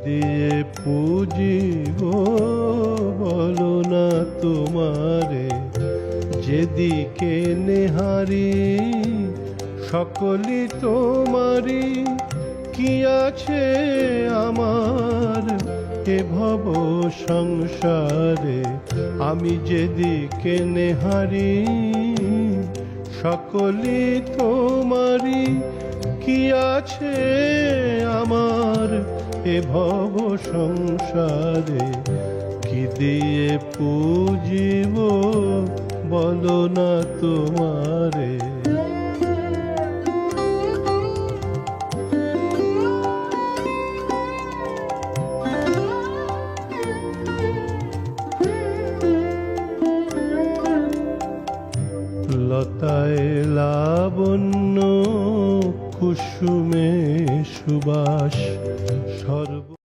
দিয়ে পুজিব বলো না তোমারে, যেদিকে নেহারি সকলই তোমারি। কি আছে আমার এ ভব সংসারে, আমি যেদিকে নেহারি সকলই তোমারি। কি আছে আমার এ ভব সংসারে, কি দিয়ে পুজিব বলো না তোমারে।